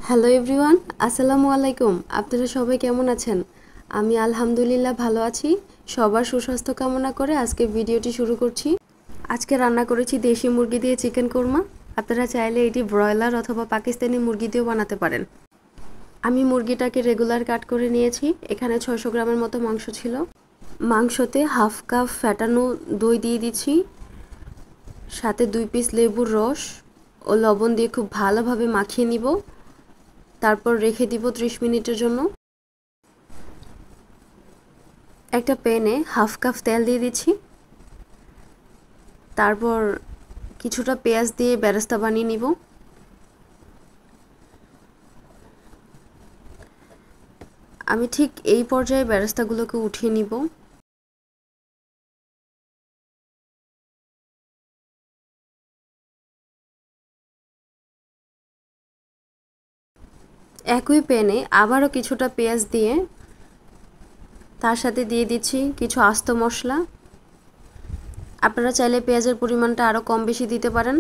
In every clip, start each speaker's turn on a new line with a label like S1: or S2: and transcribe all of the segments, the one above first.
S1: Hello everyone, আসসালামু আলাইকুম। আপনারা সবাই কেমন আছেন? আমি আলহামদুলিল্লাহ ভালো আছি। সবার সুস্বাস্থ্য কামনা করে আজকে ভিডিওটি শুরু করছি। আজকে রান্না করেছি দেশি মুরগি দিয়ে চিকেন কোরমা। আপনারা চাইলে এটি ব্রয়লার অথবা পাকিস্তানি মুরগি দিয়েও বানাতে পারেন। আমি মুরগিটাকে রেগুলার কাট করে নিয়েছি। এখানে 600 গ্রামের মতো মাংস ছিল। মাংসতে হাফ কাপ ফ্যাটানো দই দিয়ে দিচ্ছি, সাথে 2 পিস লেবুর রস ও লবণ দিয়ে খুব ভালোভাবে মাখিয়ে নিব। তারপর রেখে দিব 30 মিনিটের জন্য। একটা প্যানে হাফ কাপ তেল দিয়ে দিচ্ছি। তারপর কিছুটা পেঁয়াজ দিয়ে বেরেস্তা বানিয়ে নিব। আমি ঠিক এই পর্যায়ে বেরেস্তাগুলোকে উঠিয়ে নিব। একই প্যানে আবারও কিছুটা পেঁয়াজ দিয়ে তার সাথে দিয়ে দিচ্ছি কিছু আস্ত মশলা। আপনারা চাইলে পেঁয়াজের পরিমাণটা আরও কম বেশি দিতে পারেন।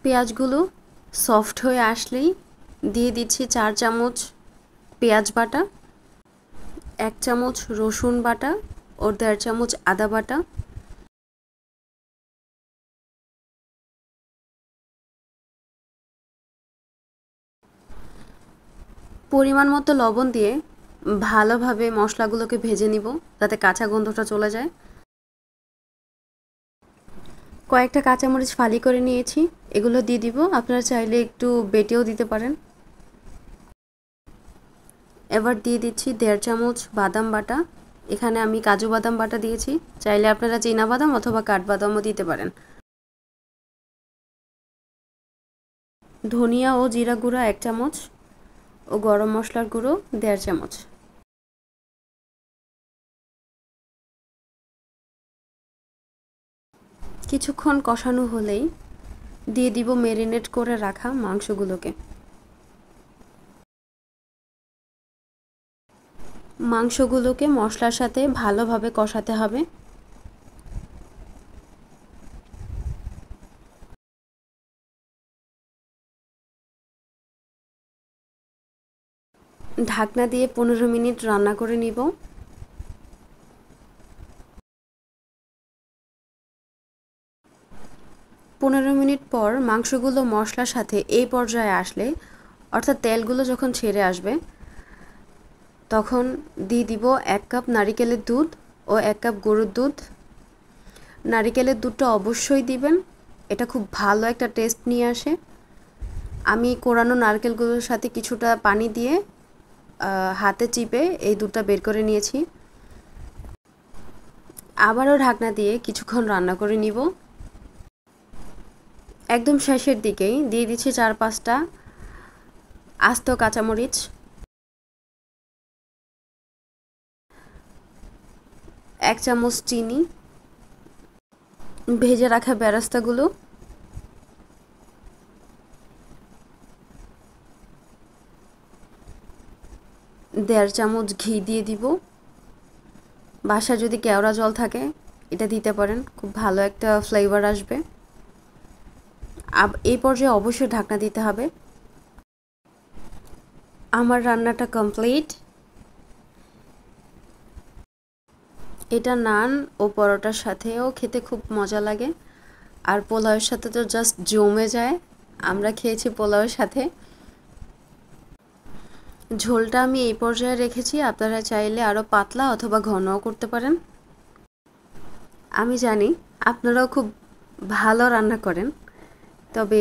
S1: পেঁয়াজগুলো সফট হয়ে আসলেই দিয়ে দিচ্ছি 4 চামচ পেঁয়াজ বাটা, 1 চামচ রসুন বাটা ও 1.5 চামচ আদা বাটা। পরিমাণ মতো লবণ দিয়ে ভালোভাবে মশলাগুলোকে ভেজে নিব যাতে কাঁচা গন্ধটা চলে যায়। কয়েকটা কাঁচামরিচ ফালি করে নিয়েছি, এগুলো দিয়ে দিব। আপনারা চাইলে একটু বেটেও দিতে পারেন। এবার দিয়ে দিচ্ছি 1.5 চামচ বাদাম বাটা। এখানে আমি কাজু বাদাম বাটা দিয়েছি, চাইলে আপনারা চীনা বাদাম অথবা কাঠবাদামও দিতে পারেন। ধনিয়া ও জিরা গুঁড়া 1 চামচ ও গরম মশলার গুঁড়ো 1.5 চামচ। কিছুক্ষণ কষানো হলেই দিয়ে দিব ম্যারিনেট করে রাখা মাংসগুলোকে। মাংসগুলোকে মশলার সাথে ভালোভাবে কষাতে হবে। ঢাকনা দিয়ে 15 মিনিট রান্না করে নিব। পনেরো মিনিট পর মাংসগুলো মশলার সাথে এই পর্যায়ে আসলে, অর্থাৎ তেলগুলো যখন ছেড়ে আসবে, তখন দিয়ে দিব 1 কাপ নারিকেলের দুধ ও 1 কাপ গরুর দুধ। নারিকেলের দুধটা অবশ্যই দিবেন, এটা খুব ভালো একটা টেস্ট নিয়ে আসে। আমি কোরানো নারকেলগুলোর সাথে কিছুটা পানি দিয়ে হাতে চিপে এই দুধটা বের করে নিয়েছি। আবারও ঢাকনা দিয়ে কিছুক্ষণ রান্না করে নিব। একদম শেষের দিকেই দিয়ে দিচ্ছি 4-5টা আস্ত কাঁচামরিচ, 1 চামচ চিনি, ভেজে রাখা বেরেস্তাগুলো, দেড় চামচ ঘি দিয়ে দিব। বাসায় যদি কেওড়া জল থাকে এটা দিতে পারেন, খুব ভালো একটা ফ্লেভার আসবে। এই পর্যায়ে অবশ্যই ঢাকনা দিতে হবে। আমার রান্নাটা কমপ্লিট। এটা নান ও পরোটার সাথেও খেতে খুব মজা লাগে, আর পোলাওয়ের সাথে তো জাস্ট জমে যায়। আমরা খেয়েছি পোলাওয়ের সাথে। ঝোলটা আমি এই পর্যায়ে রেখেছি, আপনারা চাইলে আরও পাতলা অথবা ঘনও করতে পারেন। আমি জানি আপনারাও খুব ভালো রান্না করেন, তবে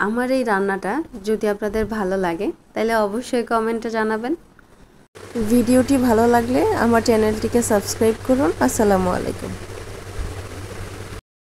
S1: আমার এই রান্নাটা যদি আপনাদের ভালো লাগে তাহলে অবশ্যই কমেন্টে জানাবেন। ভিডিওটি ভালো লাগলে আমার চ্যানেলটিকে সাবস্ক্রাইব করুন। আসসালামু আলাইকুম।